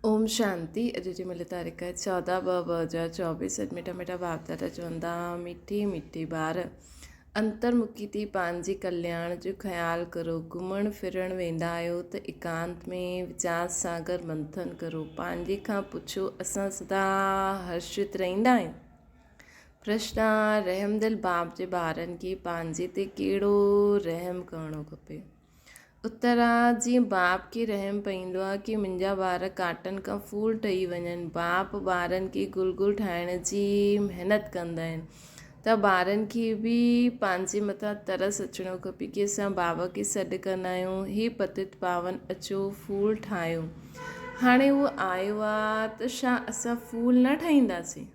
ओम शांति। अॼु जी मिली तारीख़ है 14/2/2024। मिठा मिठा बाप दादा चवंदा मिठी मिठी ॿार अंतर्मुखी थी पंहिंजी कल्याण जो ख़्यालु करो। घुमणु फिरणु वेंदा आहियो त एकांत में वीचार सागर मंथन करो। पंहिंजे खां पुछो, असां सदा हर्षित रहंदा आहियूं? प्रश्न: रहमदिल बाप जे ॿारनि खे पंहिंजे ते कहिड़ो रहम करणो खपे? उत्तर आहे, जीअं बाप खे रहम पवंदो आहे कि मुंहिंजा ॿार काटन खां फूल ठही वञनि। बाप ॿारनि खे गुल गुल ठाहिण जी महिनत कंदा आहिनि त ॿारनि खे बि पंहिंजे मथां तरस अचिणो खपे कि असां बाबा खे सॾु कंदा आहियूं, हे पतित पावन अचो फूल ठाहियो। हाणे उहो आयो आहे त छा असां फूल न ठाहींदासीं?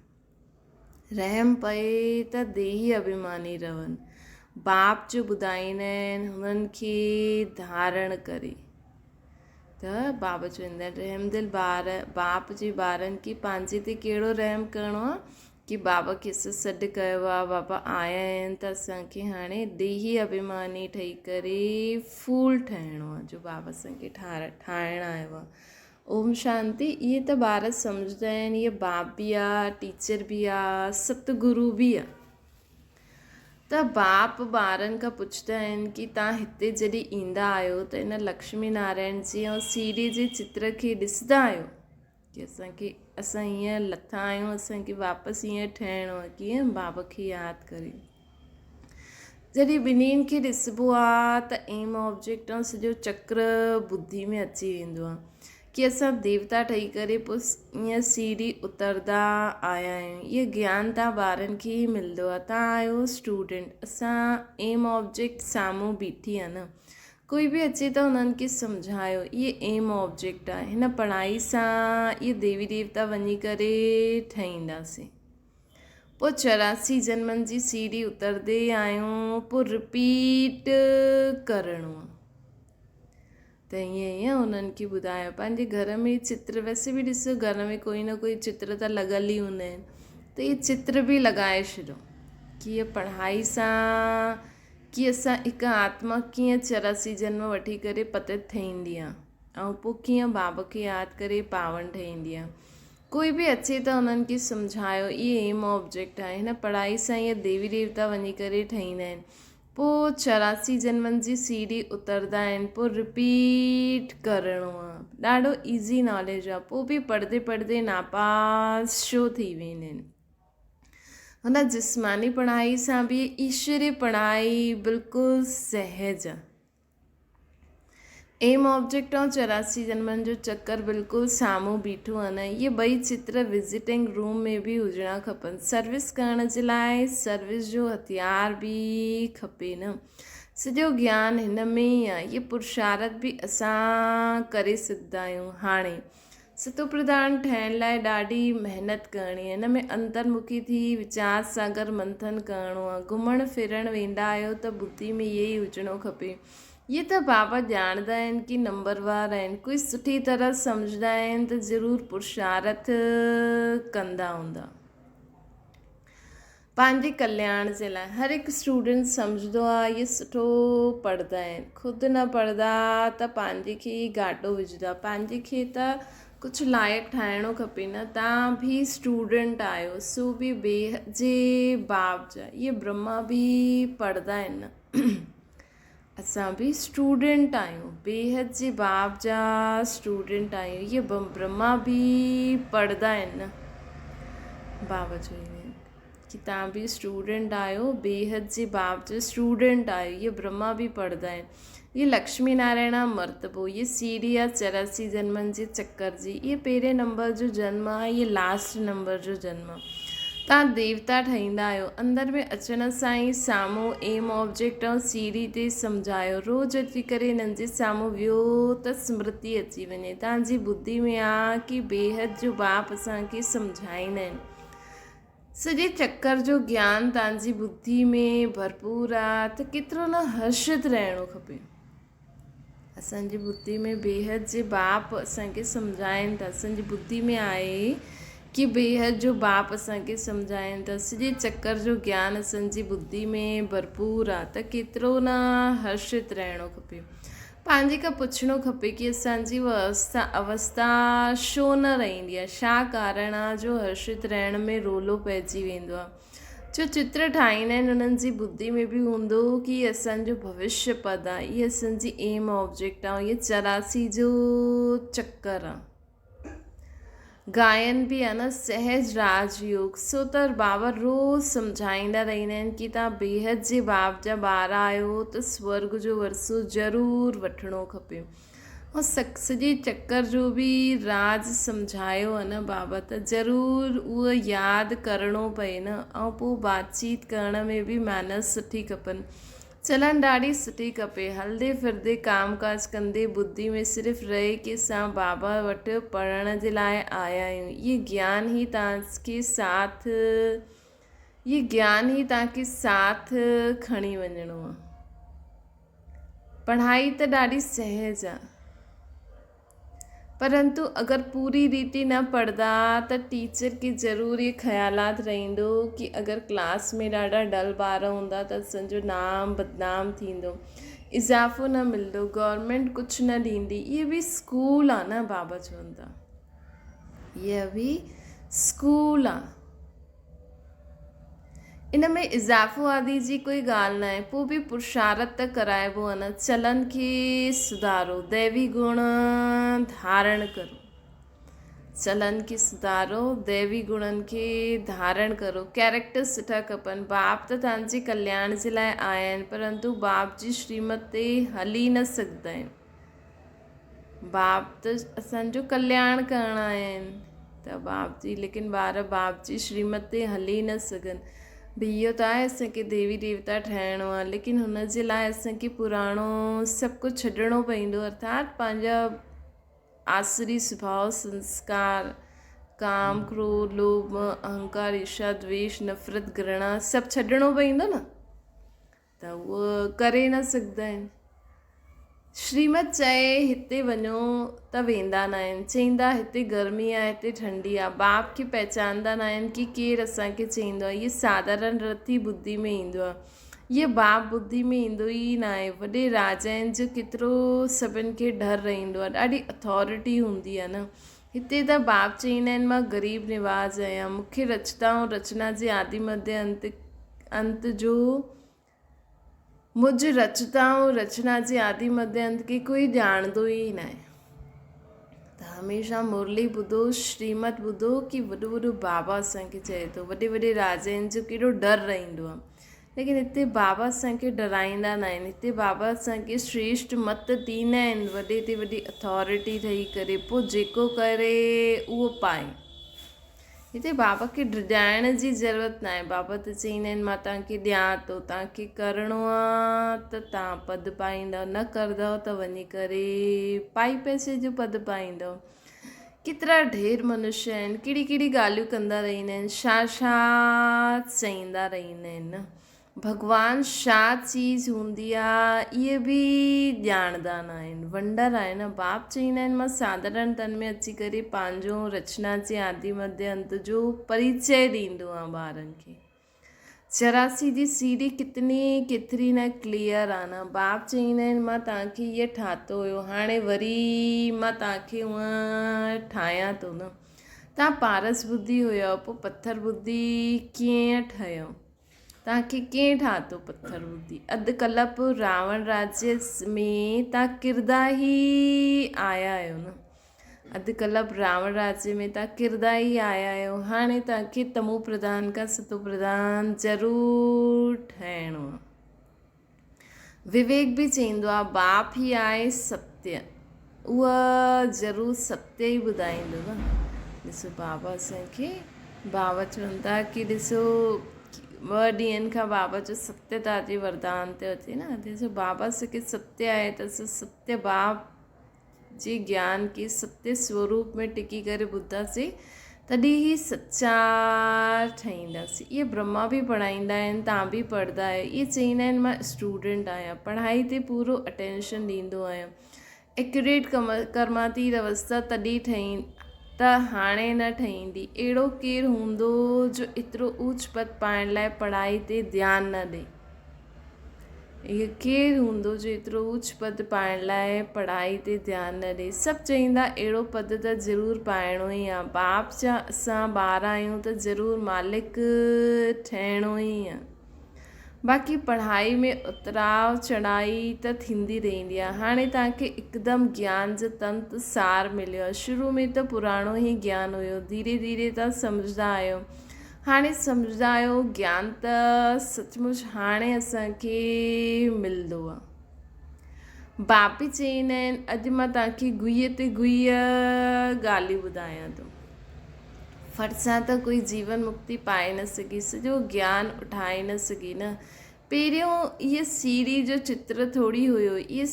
रहम पए त देही अभिमानी रहनि। बाप जो ॿुधाईंदा आहिनि हुननि खे धारण करे। त बाबा चवंदा आहिनि रहमदिल ॿार बाप जे ॿारनि खे पंहिंजे ते कहिड़ो रहम करिणो आहे कि बाबा खे असां सॾु कयो आहे, बाबा आया आहिनि त असांखे हाणे देही अभिमानी ठही करे फूल ठाहिणो आहे जो बाबा असांखे ठाहिणु आयो आहे। ओम शांति। इहे त ॿार सम्झंदा आहिनि, इहे बाप बि आहे, टीचर बि आहे, सतगुरु बि आहे। त बाप ॿारनि खां पुछंदा आहिनि कि तव्हां हिते जॾहिं ईंदा आहियो त इन लक्ष्मी नारायण जी ऐं सीढ़ी जे चित्र खे ॾिसंदा आहियो कि असां हीअं लथा आहियूं, असांखे वापसि हीअं ठहिणो आहे, कीअं बाबा खे यादि करे। जॾहिं ॿिन्हिनि खे ॾिसबो आहे त एम ऑब्जेक्ट ऐं सॼो चक्र बुद्धि में अची वेंदो आहे कि असां देवता ठही करे पोइ ईअं सीढ़ी उतरंदा आया आहियूं। इहो ज्ञान तव्हां ॿारनि खे ई मिलंदो आहे। तव्हां आहियो स्टूडेंट, असां एम ऑब्जेक्ट साम्हूं बीठी आहे न, कोई बि अचे त उन्हनि खे सम्झायो इहे एम ऑब्जेक्ट आहे। हिन पढ़ाई सां इहे देवी देवता वञी करे ठहींदासीं। पोइ 84 जन्मनि जी सीढ़ी उतरंदे आहियूं, पोइ रिपीट करिणो आहे। त ईअं उन्हनि खे ॿुधायो। पंहिंजे घर में चित्र, वैसे बि ॾिसो घर में कोई न कोई चित्र त लॻल ई हूंदा आहिनि, त इहे चित्र बि लॻाए छॾियो कि इहा पढ़ाई सां कि असां हिकु आत्मा कीअं 84 जन्म वठी करे पतित ठहींदी आहे ऐं पोइ कीअं बाबा खे यादि करे पावन ठहींदी आहे। कोई बि अचे त उन्हनि खे सम्झायो इहे एम ऑब्जेक्ट आहे। हिन पढ़ाई सां इहे देवी देवता वञी करे ठहींदा आहिनि। पोइ 84 जन्मनि जी सीढ़ी उतरंदा आहिनि, पोइ रिपीट करिणो आहे। ॾाढो ईज़ी नॉलेज आहे। पोइ बि पढ़ंदे पढ़ंदे नापास छो थी वेंदा आहिनि। हुन जिस्मानी पढ़ाई सां बि ईश्वरी पढ़ाई बिल्कुलु सहज आहे। एम ऑब्जेक्ट ऐं 84 जन्मनि जो चक्कर बिल्कुलु साम्हूं बीठो आहे न। इहे ॿई चित्र विज़िटिंग रूम में बि हुजणा खपनि। सर्विस करण जे लाइ सर्विस जो हथियार बि खपे न। सॼो ज्ञान हिन में ई आहे। इहे पुरुषार्थ बि असां करे सघंदा आहियूं। हाणे सतो प्रधान ठहिण लाइ ॾाढी महिनत करणी आहे। हिन में अंतर्मुखी थी वीचार सागर मंथन करिणो आहे। घुमणु फिरणु वेंदा आहियो त बुद्धि में इहे ई हुजणो खपे। इहे त बाबा ॼाणंदा आहिनि कि नंबरवार आहिनि। कोई सुठी तरह सम्झंदा आहिनि त ज़रूरु पुरुषार्थ कंदा हूंदा पंहिंजे कल्याण जे लाइ। हर हिकु स्टूडेंट सम्झंदो आहे इहे सुठो पढ़ंदा आहिनि, ख़ुदि न पढ़ंदा त पंहिंजे खे ई घाटो विझंदा। पंहिंजे खे त कुझु लाइक़ु ठाहिणो खपे न। तव्हां बि स्टूडेंट आहियो, सो बि ॿिए जे बाप जा। इहे ब्रह्मा बि पढ़ंदा आहिनि न। असां बि स्टूडेंट आहियूं, बेहद जे बाप जा स्टूडेंट आहियूं। इहे ब्रह्मा बि पढ़ंदा आहिनि न। बाबा चवंदा आहिनि कि तव्हां बि स्टूडेंट आहियो, बेहद जे बाप जा स्टूडेंट आहियो। इहे ब्रह्मा बि पढ़ंदा आहिनि। इहे लक्ष्मी नारायण मर्तबो, इहे सीढ़ी आहे 84 जन्मनि जे चक्कर जी। इहे पहिरें नंबर जो जन्म आहे, इहे लास्ट नंबर जो जन्म आहे। तव्हां देवता ठहींदा आहियो। अंदरि में अचण सां ई साम्हूं एम ऑब्जेक्ट ऐं सीढ़ी ते सम्झायो। रोज़ु अची करे हिननि जे साम्हूं वियो त स्मृति अची वञे। तव्हांजी बुद्धि में आहे कि बेहद जो बाप असांखे सम्झाईंदा आहिनि। सॼे चक्कर जो ज्ञान तव्हांजी बुद्धि में भरपूर आहे त केतिरो न हर्षित रहणो खपे। असांजी बुद्धि में बेहद जे बाप असांखे सम्झाइनि था। असांजी बुद्धि में आहे कि बेहद जो बाप असांखे सम्झाइनि था। सॼे चक्कर जो ज्ञान असांजी बुद्धि में भरपूर आहे त केतिरो न हर्षित रहणो खपे। पंहिंजे खां पुछणो खपे कि असांजी अवस्था छो न रहंदी आहे, छा कारण आहे जो हर्षित रहण में रोलो पइजी वेंदो आहे। जो चित्र ठाहींदा आहिनि उन्हनि जी ॿुधी में बि हूंदो कि असांजो भविष्य पद आहे, इहा असांजी एम ऑब्जेक्ट आहे, इहा 84 जो चक्कर आहे। गायन बि आहे न सहज राजयोग। सो त बाबा रोज़ सम्झाईंदा रहंदा आहिनि कि तव्हां बेहद जे बाप जा ॿार आहियो त स्वर्ग जो वरसो ज़रूरु वठिणो खपे। ऐं सॼे चक्कर जो बि राज सम्झायो आहे न बाबा, त ज़रूरु उहो यादि करिणो पए न। ऐं पोइ बातचीत करण में बि मैनर्स सुठी खपनि, चलन ॾाढी सुठी खपे। हलंदे फिरदे काम काज कंदे ॿुधी में सिर्फ़ु रहे कि असां बाबा वटि पढ़ण जे लाइ आया आहियूं। ये ज्ञान ई तव्हांखे साथ खणी वञिणो आहे। पढ़ाई त ॾाढी सहज आहे, परंतु अगर पूरी रीति न पढ़दा त टीचर के ज़रूर ये ख़्यालात रहंदो कि अगर क्लास में ॾाढा डल ॿार हूंदा त असांजो नाम बदनाम थींदो, इज़ाफ़ो न मिलंदो, गवर्नमेंट कुझु न ॾींदी। इहे बि स्कूल आहे न, बाबा चवंदा इहा बि स्कूल आहे, इन में इज़ाफ़ो आदि जी कोई ॻाल्हि न आहे। पोइ बि पुरुषारत त कराइबो आहे न। चलन खे सुधारो, दैवी गुण धारण करो। चलन खे सुधारो, दैवी गुणनि खे धारण करो। कैरेक्टर सुठा खपनि। बाप त तव्हांजे कल्याण जे लाइ आया आहिनि, परंतु बाप जी श्रीमत ते हली न सघंदा आहिनि। बाप त असांजो कल्याण करणु आया आहिनि, त बाप जी लेकिन ॿार बाप जी श्रीमत ते हली न सघनि। भई इहो त आहे असांखे देवी देवता ठहिणो आहे, लेकिन हुन जे लाइ असांखे पुराणो सभु कुझु छॾिणो पवंदो, अर्थात पंहिंजा आसुरी स्वभाव संस्कार, काम क्रोध लोभ अहंकार ईर्ष्या द्वेष नफ़रत घृणा सभु छॾिणो पवंदो न, त उहो करे न सघंदा आहिनि। श्रीमत चए हिते वञो त वेंदा न आहिनि, चईंदा हिते गर्मी आहे हिते ठंडी आहे। बाप खे पहचानंदा न आहिनि कि केरु असांखे चईंदो आहे। इहे साधारण रथी ॿुधी में ईंदो आहे, इहे बाप ॿुधी में ईंदो ई न आहे। वॾे राजा आहिनि जो केतिरो सभिनि खे डर रहंदो आहे, ॾाढी अथॉरिटी हूंदी आहे न। हिते त बाप चईंदा आहिनि मां ग़रीब निवाज़ आहियां, मूंखे रचता ऐं रचना जे आदि मध्य अंत जो मुझ रचता ऐं रचना जे आदि मध्य अंत खे कोई ॼाणंदो ई न आहे। त हमेशह मुरली ॿुधो, श्रीमत ॿुधो कि वॾो वॾो बाबा असांखे चए थो। वॾे वॾे राजा आहिनि जो केॾो डर रहंदो आहे, लेकिन हिते बाबा असांखे डराईंदा न आहिनि। हिते बाबा असांखे श्रेष्ठ मत ॾींदा आहिनि, वॾे ते वॾी अथॉरिटी ठही करे, पोइ जेको करे उहो पाए। हिते बाबा खे डिॼाइण जी ज़रूरत न आहे। बाबा त चईंदा आहिनि मां तव्हांखे ॾियां थो, तव्हांखे करिणो आहे त तव्हां पद पाईंदव, न कंदव त वञी करे पाई पैसे जो पद पाईंदव। केतिरा ढेर मनुष्य आहिनि, कहिड़ी कहिड़ी ॻाल्हियूं कंदा रहंदा आहिनि, छा छा चईंदा रहंदा आहिनि न। भॻवानु छा चीज़ हूंदी आहे इहे बि ॼाणंदा न आहिनि, वंडर आहे न। बाप चईंदा आहिनि मां साधारण तन में अची करे पंहिंजो रचना जे आदि मध्य अंत जो परिचय ॾींदो आहे ॿारनि खे। 84 जी सीढ़ी केतिरी न क्लियर आहे न। बाप चईंदा आहिनि मां तव्हांखे इहो ठातो हुयो, हाणे वरी मां तव्हांखे हूअं ठाहियां थो न। तव्हां पारस ॿुधी हुयो, पोइ पथर ॿुधी कीअं ठहियो, तव्हांखे कंहिं ठातो पथर ॿुधी। अधु कल्प रावण राज्य में तव्हां किरदा ई आया आहियो न, अधु कल्प रावण राज्य में तव्हां किरदा ई आया आहियो। हाणे तव्हांखे तमो प्रधान खां सतो प्रधान ज़रूरु ठहिणो आहे। विवेक बि चईंदो आहे बाप ई आहे सत्य, उहा ज़रूरु सत्य ई ॿुधाईंदो न। ॾिसो बाबा असांखे, बाबा चवंदा कि ॾिसो 2 ॾींहंनि खां बाबा जो सत्यता जे वरदान ते अचे न। ॾिसो बाबा असांखे सत्य आहे त असां सत्य बाप जे ज्ञान के सत्य स्वरूप में टिकी करे ॿुधंदासीं, तॾहिं ई सच्चा ठहींदासीं। इहे ब्रह्मा बि पढ़ाईंदा आहिनि, तव्हां बि पढ़ंदा आहियो। इहे चईंदा आहिनि मां स्टूडेंट आहियां, पढ़ाई ते पूरो अटेंशन ॾींदो आहियां। एक्यूरेट कर्मातीत अवस्था तॾहिं त हाणे न ठहींदी। अहिड़ो केरु हूंदो जो एतिरो ऊच पद पाइण लाइ पढ़ाई ते ध्यानु न ॾे। इहो केरु हूंदो जो एतिरो ऊच पद पाइण लाइ पढ़ाई ते ध्यानु न ॾिए। सभु चईंदा अहिड़ो पद त ज़रूरु पाइणो ई आहे। बाप जा असां ॿार आहियूं त ज़रूरु मालिक ठहिणो ई आहे। बाक़ी पढ़ाई में उतराव चढ़ाई त थींदी रहंदी आहे। हाणे तव्हांखे हिकदमि ज्ञान जो तंत सार मिलियो आहे। शुरू में त पुराणो ई ज्ञान हुयो, धीरे धीरे तव्हां सम्झंदा आहियो। हाणे सम्झंदा आहियो ज्ञान त सचमुच हाणे असांखे मिलंदो आहे। बाप बि चईंदा आहिनि अॼु मां तव्हांखे गुईअ ते गुईअ ॻाल्हियूं ॿुधायां थो। फट सां त कोई जीवन मुक्ति पाए न सघी, सॼो ज्ञान उठाए न सघी न। पहिरियों इहे सीढ़ी जो चित्र थोरी हुयो, इहे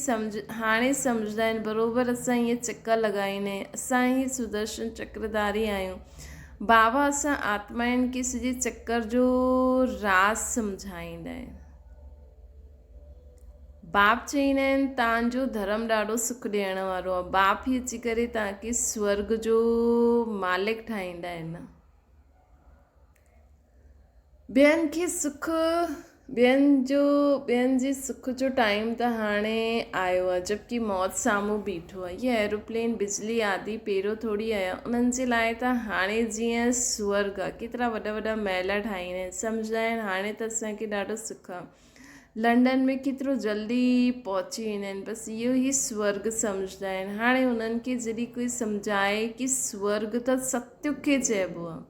हाणे सम्झंदा आहिनि बराबरि। असां इहे चकर लॻाईंदा आहियूं, असां ई सुदर्शन चक्रधारी आहियूं। बाबा असां आत्माउनि खे सॼे चकर जो राज़ सम्झाईंदा आहिनि। बाप चईंदा आहिनि तव्हांजो धर्म ॾाढो सुख ॾियण वारो आहे। बाप ई अची करे तव्हांखे स्वर्ग जो मालिक ठाहींदा आहिनि। ॿियनि खे सुख, ॿियनि जे सुख जो टाइम त हाणे आयो आहे, जबकि मौत साम्हूं बीठो आहे। इहे एरोप्लेन बिजली आदि पहिरियों थोरी आया, उन्हनि जे लाइ त हाणे जीअं स्वर्ग आहे। केतिरा वॾा वॾा महल ठाहींदा आहिनि, सम्झंदा आहिनि हाणे त असांखे ॾाढो सुख आहे। लंडन में केतिरो जल्दी पहुची वेंदा आहिनि, बसि इहो ई स्वर्ग सम्झंदा आहिनि। हाणे उन्हनि खे जॾहिं कोई सम्झाए कि स्वर्ग त सत्युग खे चइबो आहे,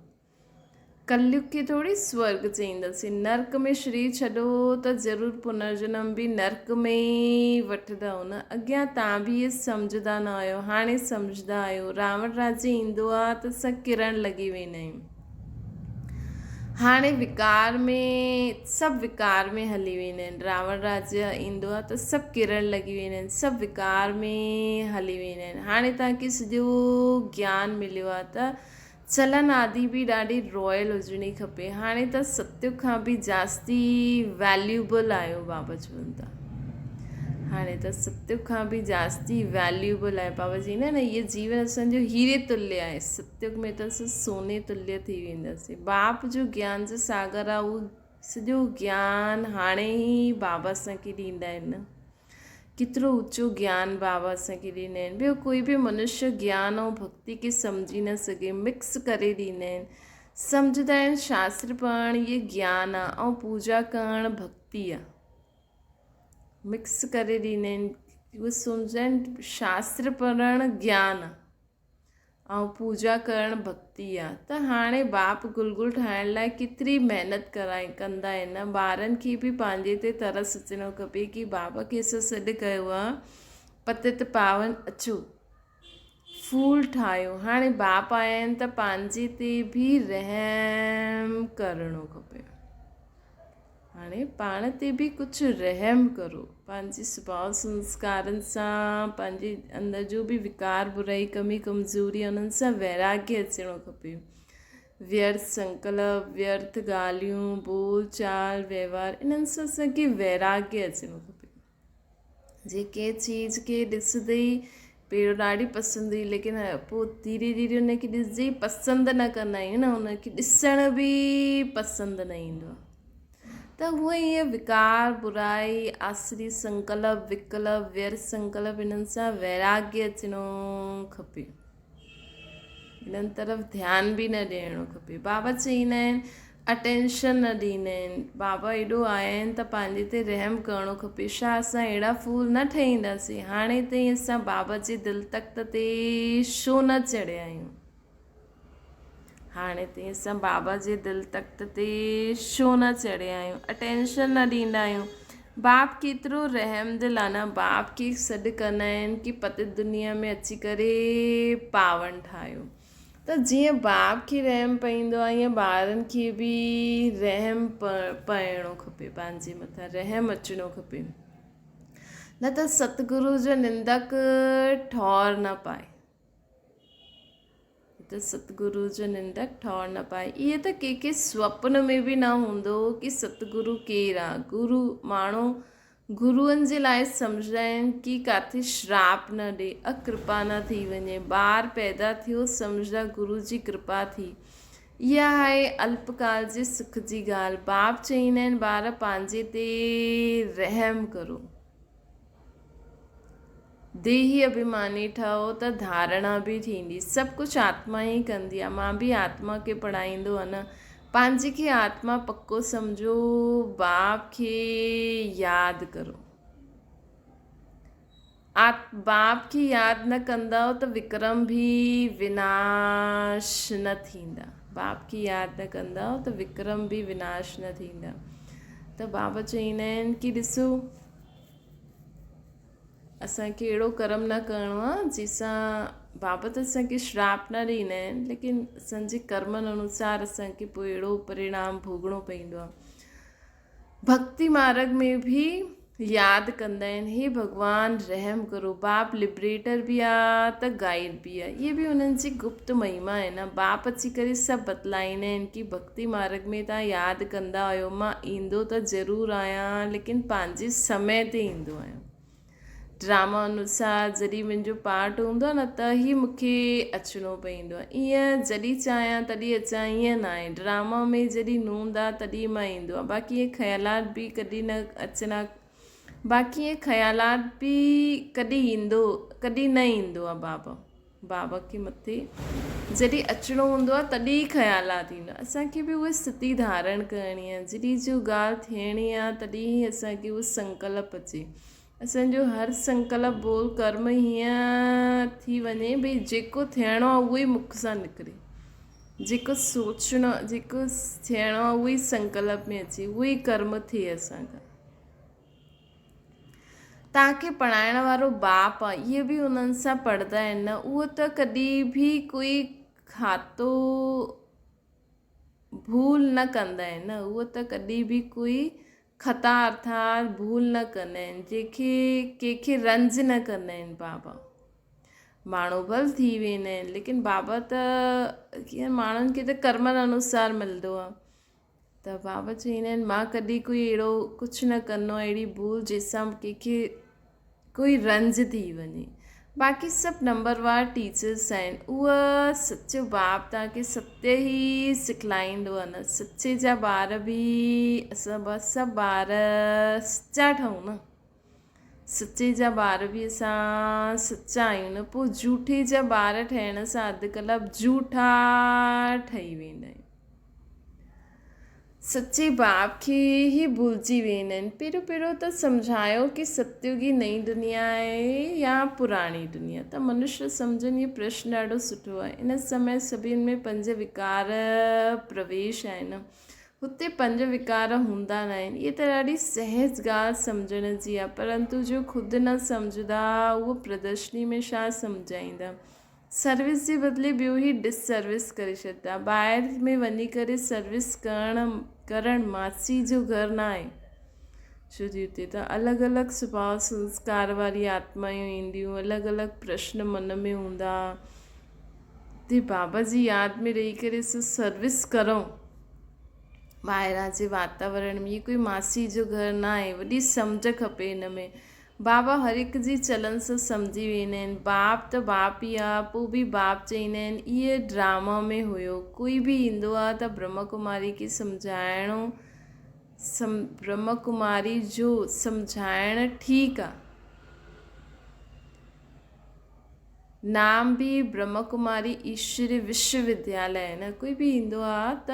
कलयुग खे थोरी स्वर्ग चईंदासीं। नर्क में शरीर छॾो त ज़रूरु पुनर्जन्म बि नर्क में ई वठंदा न। अॻियां तव्हां बि इहे सम्झंदा न आहियो, हाणे सम्झंदा आहियो। रावण राज्य ईंदो आहे त असां किरण लॻी वेंदा आहियूं। हाणे विकार में, सभु विकार में हली वेंदा आहिनि। रावण राज्य ईंदो आहे त सभु किरण लॻी वेंदा आहिनि, सभु विकार में हली वेंदा आहिनि। हाणे तव्हांखे सॼो ज्ञान मिलियो आहे त चलन आदि बि ॾाढी रॉयल हुजणी खपे। हाणे त सत्युग खां बि जास्ती वैल्यूबल आहियो, बाबा चवनि था। हाणे त सत्युग खां बि जास्ती वैल्यूबल आहे। बाबा जी न इहे जीवन असांजो हीरे तुल्य आहे। सत्युग में त असां सोने तुल्य थी वेंदासीं। बाप जो ज्ञान जो सागर आहे, उहो सॼो ज्ञान हाणे ई बाबा असांखे ॾींदा आहिनि न। केतिरो ऊचो ज्ञान बाबा असांखे ॾींदा आहिनि। ॿियो कोई बि मनुष्य ज्ञान ऐं भक्ति खे सम्झी न सघे, मिक्स करे ॾींदा आहिनि। सम्झंदा आहिनि शास्त्र पढ़णु इहे ज्ञान आहे ऐं पूजा करणु भक्ति आहे, मिक्स करे ॾींदा आहिनि। उहे सम्झंदा आहिनि शास्त्र पढ़णु ज्ञान आहे ऐं पूजा करणु भक्ति आहे। त हाणे बाप गुलगुल ठाहिण लाइ केतिरी महिनत कंदा आहिनि। ॿारनि खे बि पंहिंजे ते तरस अचिणो खपे कि बाबा खे असां सॾु कयो आहे, पतित पावन अचो, फूल ठाहियो। हाणे बाप आया आहिनि त पंहिंजे ते बि रहम करिणो खपे। हाणे पाण ते बि कुझु रहम करो, पंहिंजे स्वभाव संस्कारनि सां, पंहिंजे अंदरि जो बि विकार बुराई कमी कमज़ोरी आहे उन्हनि सां वैराग्य अचिणो खपे। व्यर्थ संकल्प, व्यर्थ ॻाल्हियूं, बोल चाल व्यवहार, इन्हनि सां असांखे वैराग्य अचिणो खपे। जेके चीज़ खे ॾिसंदे ई पहिरियों ॾाढी पसंदि हुई, लेकिन पोइ धीरे धीरे उनखे ॾिसंदे ई पसंदि न कंदा आहियूं न, उनखे ॾिसण बि पसंदि न ईंदो आहे। त उहे ईअं विकार बुराई आसरी संकल्प विकल्प व्यर्थ संकल्प, इन्हनि सां वैराग्य अचिणो खपे। इन्हनि तरफ़ ध्यानु बि न ॾियणो खपे। बाबा चईंदा आहिनि अटेंशन न ॾींदा आहिनि। बाबा एॾो आया आहिनि त पंहिंजे ते रहम करिणो खपे। छा असां अहिड़ा फूल न ठहींदासीं? हाणे ताईं असां बाबा जे दिलि तख़्त ते छो न चढ़िया आहियूं? हाणे ताईं असां बाबा जे दिलि तख़्त ते छो न चढ़िया आहियूं? अटेंशन न ॾींदा आहियूं। बाप केतिरो रहम दिलि आहे न। बाप खे सॾु कंदा आहिनि कि पतित दुनिया में अची करे पावन ठाहियो। त जीअं बाप खे रहम पईंदो आहे, ईअं ॿारनि खे बि रहम पइणो खपे, पंहिंजे मथां रहम अचिणो खपे। न त सतगुरू जो निंदक ठौर न पाए, त सतगुरू जो निंदक ठौर न पाए। इहे त कंहिंखे स्वप्न में बि न हूंदो कि सतगुरू केरु आहे। गुरू माण्हू गुरूअनि जे लाइ सम्झंदा आहिनि कि किथे श्राप न ॾिए, अकृपा न थी वञे। ॿार पैदा थियो सम्झंदा गुरू जी कृपा थी, इहा आहे अल्पकाल जे सुख जी ॻाल्हि। बाप चईंदा आहिनि ॿार पंहिंजे ते रहम करो, देही अभिमानी ठहो त धारणा बि थींदी। सभु कुझु आत्मा ई कंदी आहे। मां बि आत्मा खे पढ़ाईंदो आहे न। पंहिंजे खे आत्मा पको सम्झो, बाप खे यादि करो। बाप खे यादि न कंदव त विक्रम बि विनाश न थींदा। बाप खे यादि न कंदव त विक्रम बि विनाश न थींदा। त बाबा चईंदा आहिनि कि ॾिसो, असांखे अहिड़ो कर्म न करिणो आहे जंहिंसां बाबा त असांखे श्राप न ॾींदा आहिनि, लेकिन असांजे कर्मनि अनुसार असांखे पोइ अहिड़ो परिणाम भोगणो पवंदो आहे। भक्ति मार्ग में बि यादि कंदा आहिनि, हे भॻवान रहम करो। बाप लिबरेटर बि आहे त गाइड बि आहे। इहे बि उन्हनि जी गुप्त महिमा आहे न। बाप अची करे सभु बतलाईंदा आहिनि कि भक्ति मार्ग में तव्हां यादि कंदा आहियो, मां ईंदो त ज़रूरु आहियां, लेकिन पंहिंजे समय ते ईंदो आहियां। ड्रामा अनुसार जॾहिं मुंहिंजो पार्ट हूंदो आहे न त ई मूंखे अचिणो पवंदो आहे। ईअं जॾहिं चाहियां तॾहिं अचां ईअं न आहे। ड्रामा में जॾहिं नूंद आहे तॾहिं मां ईंदो आहे। बाक़ी इहे ख़्यालात बि कॾहिं न अचना, बाक़ी इहे ख़्यालात बि कॾहिं ईंदो कॾहिं न ईंदो आहे। बाबा खे मथे जॾहिं अचिणो हूंदो आहे तॾहिं ख़्यालात ईंदो आहे। असांखे बि उहा स्थिति धारण करणी आहे। जॾहिं जो ॻाल्हि थियणी आहे तॾहिं ई असांखे उहो संकल्प अचे। असांजो हर संकल्प बोल कर्म हीअं थी वञे भई जेको थियणो आहे उहो ई मुख सां निकिरे, जेको सोचणो, जेको थियणो आहे उहो ई संकल्प में अचे, उहो ई कर्म थिए असांखां। तव्हांखे पढ़ाइण वारो बाप आहे, इहे बि उन्हनि सां पढ़ंदा आहिनि न। उहो त कॾहिं बि कोई खातो भूल न कंदा आहिनि न। उहो त कॾहिं बि कोई खता अर्थात भूल न कंदा आहिनि, कंहिंखे रंज न कंदा आहिनि बाबा। माण्हू भल थी वेंदा आहिनि, लेकिन बाबा त कीअं माण्हुनि खे त कर्मनि अनुसार मिलंदो आहे। त बाबा चवंदा आहिनि मां कॾहिं कोई अहिड़ो कुझु न कंदो आहे, अहिड़ी भूल जंहिंसां कंहिंखे कोई रंज थी वञे। बाक़ी सभु नंबरवार टीचर्स आहिनि। उहा सचो बाप तव्हांखे सत्य ई सिखलाईंदो आहे न। सचे जा ॿार बि असां सभु ॿार सचा ठहूं न। सचे जा ॿार बि असां सचा आहियूं न। पोइ झूठे जा ॿार ठहिण सां अधु कलाक झूठा ठही वेंदा आहिनि। सचे बाप खे ई भुलिजी वेंदा आहिनि। पहिरियों त सम्झायो कि सतयुग जी नई दुनिया आहे या पुराणी दुनिया। त मनुष्य सम्झनि इहो प्रश्न ॾाढो सुठो आहे। इन समय सभिनि में 5 विकार प्रवेश आहे न। हुते 5 विकार हूंदा न आहिनि। इहा त ॾाढी सहज ॻाल्हि सम्झण जी आहे, परंतु जो ख़ुदि न सम्झंदा उहो प्रदर्शनी में छा सम्झाईंदा। सर्विस जे बदिले ॿियो ई डिससर्विस करे छॾंदा। ॿाहिरि में वञी करे सर्विस करणु मासी जो घर न आहे। छो जी हुते त अलॻि अलॻि स्वभाव संस्कार वारी आत्मायूं ईंदियूं, अलॻि अलॻि प्रश्न मन में हूंदा। ते बाबा जी यादि में रही करे सर्विस करूं ॿाहिरां जे वातावरण में। कोई मासी जो घर न आहे। वॾी सम्झ खपे हिन में। बाबा हर हिक जी चलन सां सम्झी वेंदा आहिनि। बाप त बाप ई आहे। पोइ बि बाप चईंदा आहिनि इहे ड्रामा में हुयो। कोई बि ईंदो आहे त ब्रह्म कुमारी खे सम्झाइणो, ब्रह्म कुमारी जो सम्झाइणु ठीकु आहे। नाम बि ब्रह्म कुमारी ईश्वरी विश्वविद्यालय आहे न। कोई बि ईंदो आहे त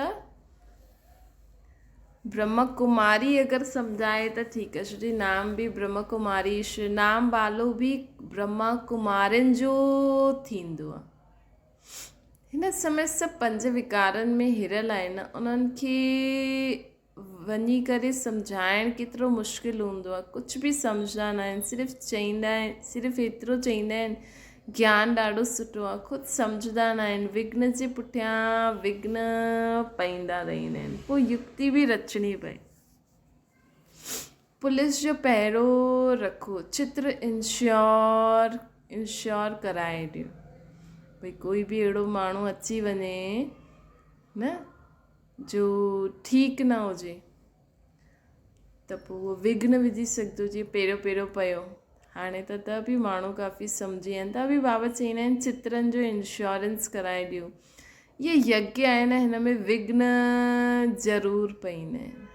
ब्रह्म कुमारी अगरि सम्झाए त ठीकु आहे। छो नाम बि ब्रह्म कुमारी ईश्वर, नाम वालो बि ब्रह्मा कुमारियुनि जो थींदो आहे। हिन समय सभु 5 विकारनि में हिरियल आहिनि। उन्हनि खे वञी करे सम्झाइणु केतिरो मुश्किल हूंदो आहे। कुझु बि सम्झंदा न आहिनि। सिर्फ़ु चईंदा आहिनि, सिर्फ़ु एतिरो चईंदा आहिनि ज्ञान ॾाढो सुठो आहे। ख़ुदि सम्झंदा न आहिनि। विघ्न जे पुठियां विघ्न पईंदा रहंदा आहिनि। पोइ युक्ति बि रचणी पए। पुलिस जो पहिरो रखो, चित्र इंश्योर कराए ॾियो। भई कोई बि अहिड़ो माण्हू अची वञे न जो ठीकु न हुजे त पोइ उहो विघ्न विझी सघंदो। जीअं पहिरियों पियो। हाणे त बि माण्हू काफ़ी सम्झी आहिनि। त बि बाबा चईंदा आहिनि चित्रनि जो इंश्योरेंस कराए ॾियो। ये यज्ञ आहे न, हिन में विघ्न ज़रूरु पईंदा आहिनि।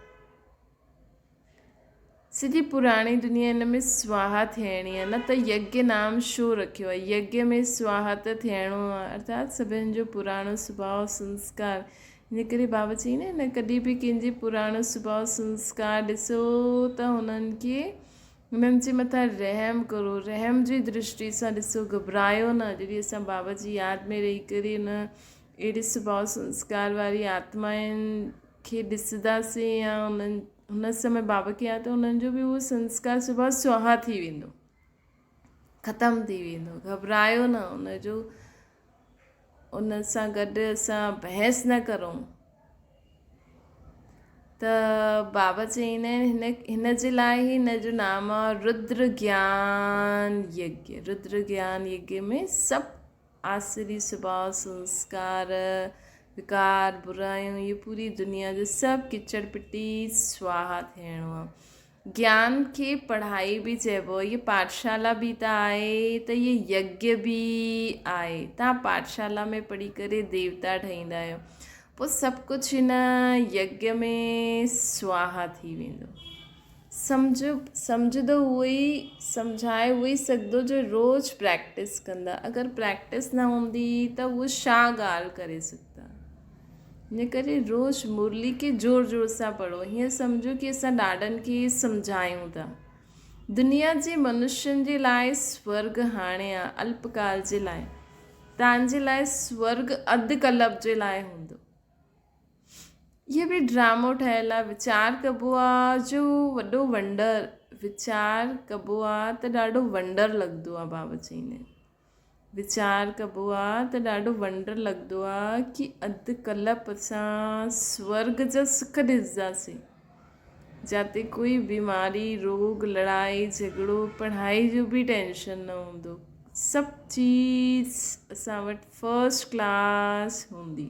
सॼी पुराणी दुनिया हिन में स्वाहा थियणी आहे, न त यज्ञ नाम छो रखियो आहे। यज्ञ में स्वाहा त थियणो आहे, अर्थात सभिनि जो पुराणो सुभाउ संस्कार। हिन करे बाबा चई न कॾहिं बि कंहिंजे पुराणो सुभाउ संस्कार ॾिसो त हुननि खे हुननि जे मथां रहम करो, रहम जी दृष्टि सां ॾिसो, घबरायो न। जॾहिं असां बाबा जी यादि में रही करे न अहिड़े सुभाउ संस्कार वारी आत्माउनि खे ॾिसंदासीं या हुन समय बाबा खे यादि, त हुननि जो बि उहो संस्कार सुभाउ स्वाहा थी वेंदो, ख़तमु थी वेंदो। घबरायो न, उन सां गॾु असां बहस न करूं। त बाबा चईंदा आहिनि हिन जे लाइ ई हिन जो नाम आहे रुद्र ज्ञान यज्ञ। रुद्र ज्ञान यज्ञ में सभु आसुरी स्वभाव संस्कार विकार बुरायूं, ये पूरी दुनिया जो सभु किचड़ पिटी स्वाहा थियणो आहे। ज्ञान खे पढ़ाई बि चइबो आहे, ये पाठशाला बि त आहे त ये यज्ञ बि आहे। तव्हां पाठशाला में पढ़ी करे देवता ठहींदा आहियो, पोइ सभु कुझु हिन यज्ञ में स्वाहा थी वेंदो। सम्झंदो उहो ई, सम्झाए उहो ई सघंदो जो रोज़ु प्रैक्टिस कंदा। अगरि प्रैक्टिस न हूंदी त उहो छा ॻाल्हि करे सघंदा। इन करे रोज़ु मुरली खे ज़ोर ज़ोर सां पढ़ो। हीअं सम्झो कि असां ॾाढनि खे सम्झायूं था। दुनिया जे मनुष्यनि जे लाइ स्वर्ग हाणे आहे, अल्पकाल जे लाइ। तव्हांजे लाइ स्वर्ग अधु कल्प जे लाइ हूंदो। इहे बि ड्रामो ठहियलु आहे। वीचार कबो आहे जो वॾो वंडर, वीचार कबो आहे त ॾाढो वंडर लॻंदो आहे। बाबा चईंदा आहिनि वीचार कबो आहे त ॾाढो वंडर लॻंदो आहे कि अधु कल्प असां स्वर्ग जा सुख ॾिसंदासीं, जिते कोई बीमारी रोग लड़ाई झगड़ो पढ़ाई जो बि टेंशन न हूंदो। सभु चीज़ असां वटि फर्स्ट क्लास हूंदी।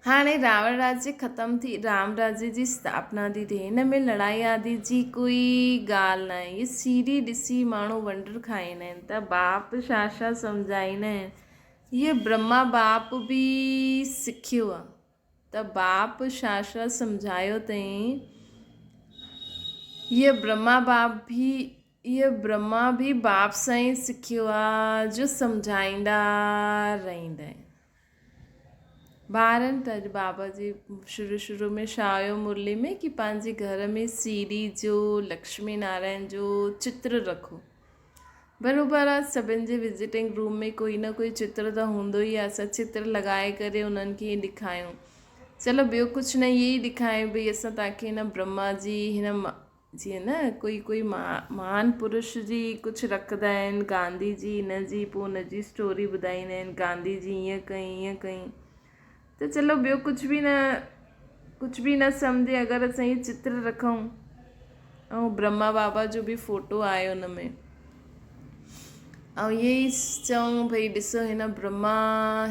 हाणे रावण राज्य ख़तमु थी, राम राज्य जी स्थापना थी थिए। हिन में लड़ाई आदि जी कोई ॻाल्हि न आहे। इहे सीरी ॾिसी माण्हू वंडर खाईंदा आहिनि त बाप छा छा सम्झाईंदा आहिनि। इहे ब्रह्मा बाप बि सिखियो आहे त बाप छा छा सम्झायो अथई। इहे ब्रह्मा बि बाप सां ई सिखियो आहे जो सम्झाईंदा रहंदा आहिनि। ॿारनि त अॼु बाबा जी शुरू में छा हुयो मुरली में कि पंहिंजे घर में सीरी जो लक्ष्मी नारायण जो चित्र रखो। बराबरि आहे, सभिनि जे विज़िटिंग रूम में कोई न कोई चित्र त हूंदो ई आहे। असां चित्र लॻाए करे उन्हनि खे ॾेखारियूं। चलो ॿियो कुझु न, इहे ई ॾेखारियूं भई असां तव्हांखे हिन ब्रह्मा जी हिन जीअं न कोई महान पुरुष जी कुझु रखंदा आहिनि, गांधी जी हिन जी, पोइ हुन जी स्टोरी ॿुधाईंदा आहिनि, गांधी जी ईअं कई। त चलो ॿियो कुझु बि न सम्झे अगरि असां इहे चित्र रखूं। ऐं ब्रह्मा बाबा जो बि फ़ोटो आहे हुन में। ऐं इहे ई चऊं भई ॾिसो हिन ब्रह्मा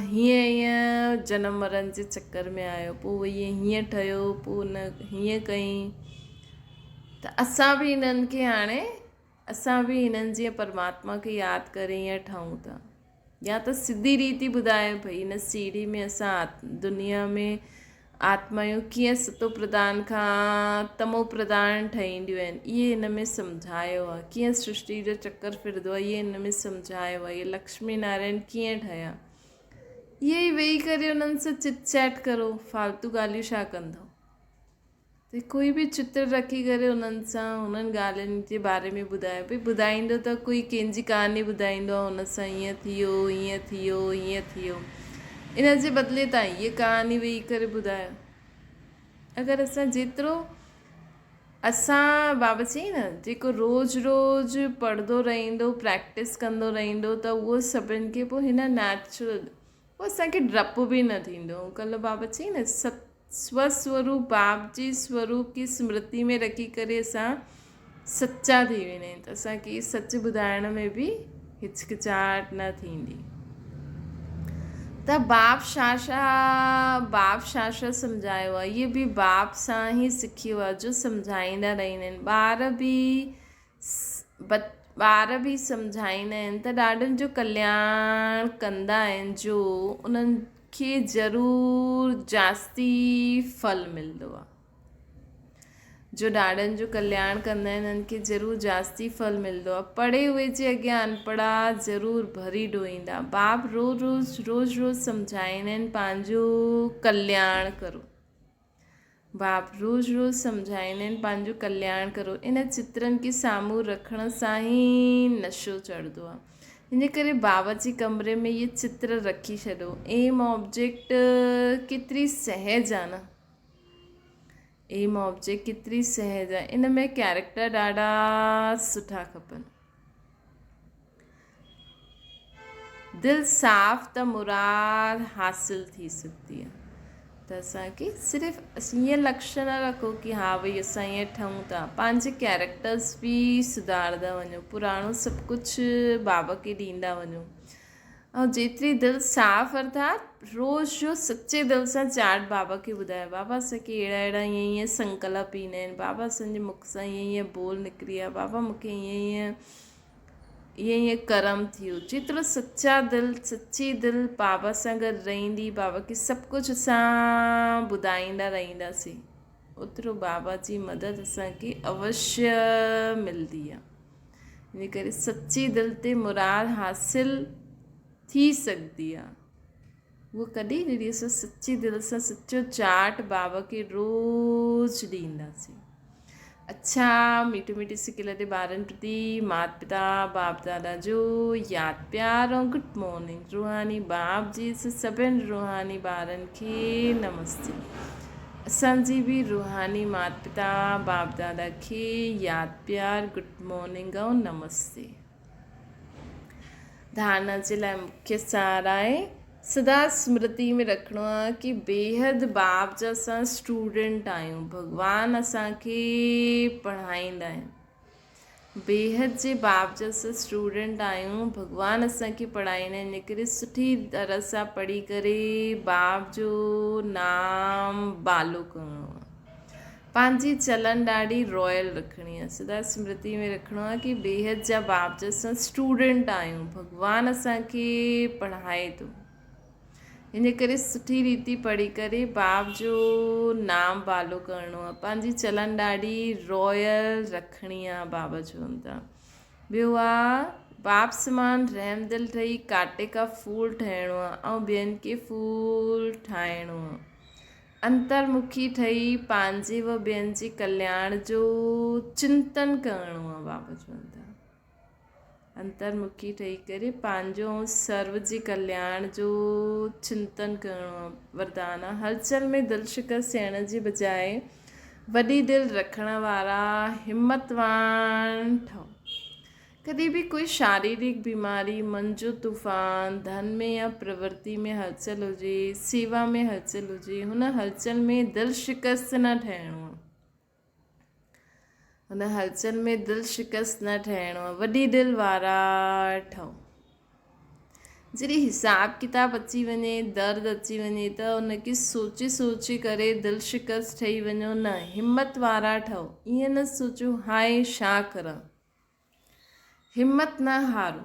हीअं जनम मरण जे चक्कर में आयो, पोइ हीअं ठहियो, पोइ हुन हीअं कई। त असां बि हिननि जीअं परमात्मा खे यादि करे हीअं ठहूं था। या त सिधी रीति ॿुधायो भई हिन सीढ़ी में असां दुनिया में आत्मायूं कीअं सतो प्रधान खां तमो प्रधान ठहींदियूं आहिनि, इहे हिन में सम्झायो आहे। कीअं सृष्टि जो चक्कर फिरंदो आहे, इहे हिन में सम्झायो आहे। इहे लक्ष्मी नारायण कीअं ठहिया, इहे ई वेही करे उन्हनि सां चिट चैट करो। फालतू ॻाल्हियूं छा कंदो। त कोई बि चित्र रखी करे उन्हनि सां हुननि ॻाल्हियुनि जे बारे में ॿुधायो। भई ॿुधाईंदो त कोई कंहिंजी कहानी ॿुधाईंदो आहे, हुन सां ईअं थियो। इन जे बदिले तव्हां हीअ कहानी वेही करे ॿुधायो। अगरि असां बाबा चई न जेको रोज़ु पढ़ंदो रहंदो, प्रैक्टिस कंदो रहंदो, त उहो सभिनि खे पोइ हिन नेचुरल पोइ असांखे डपु बि न थींदो। कल्ह बाबा चई न स्वस्वरूप बाप जी स्वरूप की स्मृति में रखी करे असां सच्चा थी वेंदा आहियूं। त असांखे सच ॿुधाइण में बि हिचकिचाहट न थींदी। त बाप छा छा सम्झायो आहे, इहे बि बाप सां ई सिखियो आहे जो सम्झाईंदा रहंदा आहिनि। ॿार बि सम्झाईंदा आहिनि त ॾाढनि जो कल्याण कंदा आहिनि जो उन्हनि खे ज़रूरु जास्ती फल मिलंदो आहे। जो ॾाढनि जो कल्याण कंदा आहिनि उन्हनि खे ज़रूरु जास्ती फल मिलंदो आहे। पढ़े हुए जे अॻियां अनपढ़ा ज़रूरु भरी ॾोहींदा। बाप रोज़ सम्झाईंदा आहिनि पंहिंजो कल्याण करो। बाप रोज़ सम्झाईंदा आहिनि पंहिंजो कल्याण करो। इन चित्रनि खे साम्हूं रखण सां ई नशो चढ़ंदो आहे। इन करे बाबा जी कमरे में इहे चित्र रखी छॾो। एम ऑब्जेक्ट केतिरी सहज आहे न। एम ऑब्जेक्ट केतिरी सहज आहे। इन में कैरेक्टर ॾाढा सुठा खपनि। दिलि साफ़ त मुराद हासिल थी सघंदी आहे। त असांखे सिर्फ़ु ईअं लक्ष्य न रखो कि हा भई असां ईअं ठहूं था। पंहिंजे कैरेक्टर्स बि सुधारंदा वञो। पुराणो सभु कुझु बाबा खे ॾींदा वञो। ऐं जेतिरी दिलि साफ़ अर्थात रोज़ जो सचे दिलि सां चाट बाबा खे ॿुधायो। बाबा असांखे अहिड़ा ईअं संकल्प ईंदा आहिनि। बाबा असांजे मुख सां ईअं बोल निकिरी आहे। बाबा मूंखे ईअं कर्म थियो। जेतिरो सच्ची दिलि बाबा सां गॾु रहंदी, बाबा खे सभु कुझु असां ॿुधाईंदा रहंदासीं, ओतिरो बाबा जी मदद असांखे अवश्य मिलंदी आहे। इन करे सच्ची दिलि ते मुराद हासिल थी सघंदी आहे। उहो कॾहिं जॾहिं असां सच्ची दिलि सां सचो चाट बाबा खे रोज़ु ॾींदासीं। अच्छा, मीठे सिके लॾे ॿारनि प्रति माता पिता बाप दादा जो यादि प्यार ऐं गुड मॉर्निंग। रूहानी बाप जी सभिनि रूहानी ॿारनि खे नमस्ते। असांजी बि रूहानी माता पिता बाप दादा खे यादि प्यार गुड मॉर्निंग ऐं नमस्ते। धारणा जे लाइ मुख्य सार आहे सदा स्मृति में रखिणो आहे कि बेहद बाप जा असां स्टूडेंट आहियूं। भॻवानु असांखे पढ़ाईंदा आहिनि। बेहद जे बाप जा असां स्टूडेंट आहियूं। भॻवानु असांखे पढ़ाईंदा आहिनि। इन करे सुठी तरह सां पढ़ी करे बाप जो नाम बालो करिणो आहे। पंहिंजी चलन ॾाढी रॉयल रखणी आहे। सदा स्मृति में रखिणो आहे कि बेहद जा बाप जा असां स्टूडेंट आहियूं। भॻवानु असांखे पढ़ाए थो। इन करे सुठी रीति पढ़ी करे बाप जो नाम बालो करिणो आहे। पंहिंजी चलन ॾाढी रॉयल रखणी आहे। बाबा चवनि था। ॿियो आहे बाप समान रहम दिल ठही काटे का फूल ठहिणो आहे ऐं ॿियनि खे फूल ठाहिणो आहे। अंतर्मुखी ठही पंहिंजे व ॿियनि जे कल्याण जो चिंतन करिणो आहे। बाबा चवनि था अंतर्मुखी ठही करे पंहिंजो ऐं सर्व जे कल्याण जो चिंतन करिणो आहे। वरदान आहे हलचल में दिलि शिकस्त थियण जे बजाए वॾी दिलि रखण वारा हिम्मतवान ठहो। कॾहिं बि कोई शारीरिक बीमारी, मन जो तूफ़ान, धन में या प्रवृत्ति में हलचल हुजे, सेवा में हलचल हुजे, हुन हलचल में दिलि शिकस्त न थियणो आहे। हुन हलचल में दिलि शिकस्त न थियणो आहे। वॾी दिलि वारा ठहो। जॾहिं हिसाब किताब अची वञे, दर्द अची वञे त उनखे सोचे करे दिलि शिकस्त ठही वञो न। हिम्मत वारा ठहो। ईअं न सोचो हाय छा करां। हिम्मत न हारो।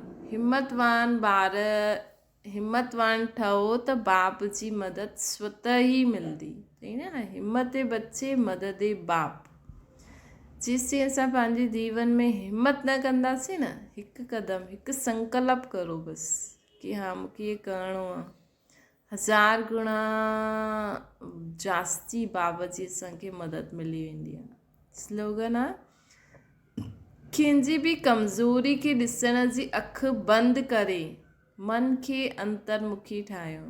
हिम्मतवान ठहो त बाप जी मदद स्वतः ई मिलंदी। चई न हिम्मत बच्चे मदद बाप। जेसीं असां पंहिंजे जीवन में हिम्मत न कंदासीं न, हिकु क़दम हिकु संकल्प करो बसि कि हा मूंखे इहे करिणो आहे। 1000 गुणा जास्ती बाबा जी असांखे मदद मिली वेंदी आहे। स्लोगन आहे कंहिंजी बि कमज़ोरी खे ॾिसण जी अखि बंदि करे मन खे अंतर्मुखी ठाहियो।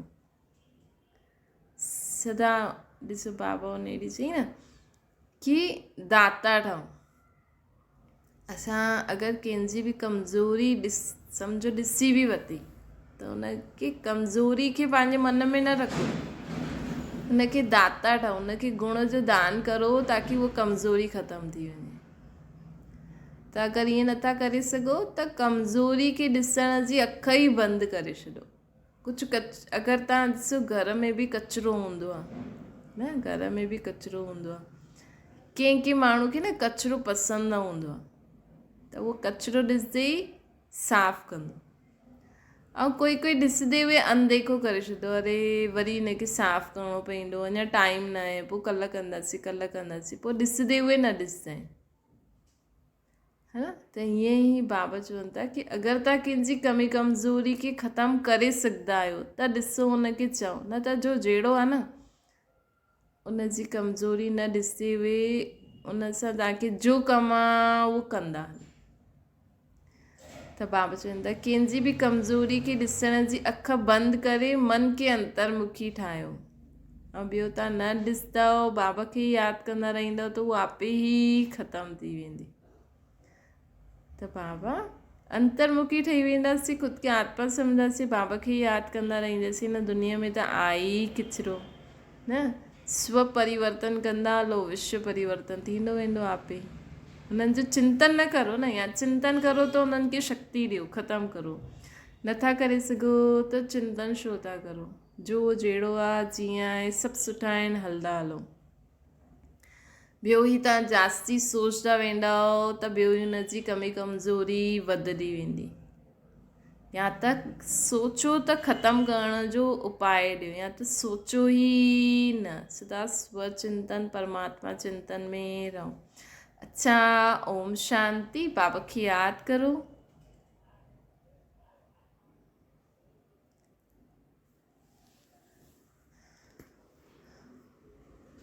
सदा ॾिसो बाबा उन ॾींहुं चई न कि दाता ठहो। असां अगरि कंहिंजी बि कमज़ोरी सम्झो ॾिसी बि वरिती त उनखे कमज़ोरी खे पंहिंजे मन में न रखो। उनखे दाता ठहो। उनखे गुण जो दान करो ताकी उहा कमज़ोरी ख़तमु थी वञे। त अगरि ईअं नथा करे सघो त कमज़ोरी खे ॾिसण जी अख ई बंदि करे छॾो। कुझु अगरि तव्हां ॾिसो घर में बि कचिरो हूंदो आहे न, घर में बि कचिरो हूंदो आहे। कंहिं माण्हू खे न कचिरो पसंदि न हूंदो आहे त उहो कचिरो ॾिसंदे ई साफ़ु कंदो। ऐं कोई ॾिसंदे हुए अनदेखो करे छॾींदो, अरे वरी हिनखे साफ़ु करिणो पवंदो, अञा टाइम न आहे, पोइ कल्ह कंदासीं, पोइ ॾिसंदे हुए न ॾिसंदा आहिनि, है न। त हीअं ई बाबा चवनि था कि अगरि तव्हां कंहिंजी कमी कमज़ोरी खे ख़तमु करे सघंदा आहियो त ॾिसो, हुनखे चओ, न त जो जहिड़ो आहे न उनजी कमज़ोरी न ॾिसंदे हुए उन सां तव्हांखे जो कमु आहे उहो कंदा। त बाबा चवनि था कंहिंजी बि कमज़ोरी खे ॾिसण जी अखि बंदि करे मन खे अंतर्मुखी ठाहियो, ऐं ॿियो तव्हां न ॾिसंदव, बाबा खे यादि कंदा रहंदव त उहा आपे ई ख़तमु थी वेंदी। त बाबा अंतर्मुखी ठही वेंदासीं, ख़ुदि खे आत्मा सम्झंदासीं, बाबा खे यादि कंदा रहंदासीं, हिन दुनिया में त आहे ई किचिरो न। स्व परिवर्तन कंदा हलो, विश्व परिवर्तन थींदो वेंदो आपे। हुननि जो चिंतन न करो न, या चिंतन करो त हुननि खे शक्ति ॾियो, ख़तमु करो। नथा करे सघो त चिंतन छो था करो, जो जहिड़ो आहे जीअं आहे, सभु सुठा आहिनि, हलंदा हलो। ॿियो ई तव्हां जास्ती सोचंदा वेंदव त ॿियो ई हुनजी कमी कमज़ोरी वधंदी वेंदी। या त सोचो त ख़तमु करण जो उपाय ॾियो, या त सोचो ई न, सदा स्वचिंतन परमात्मा चिंतन में रहो। अच्छा, ओम शांति। बाबा खे यादि करो।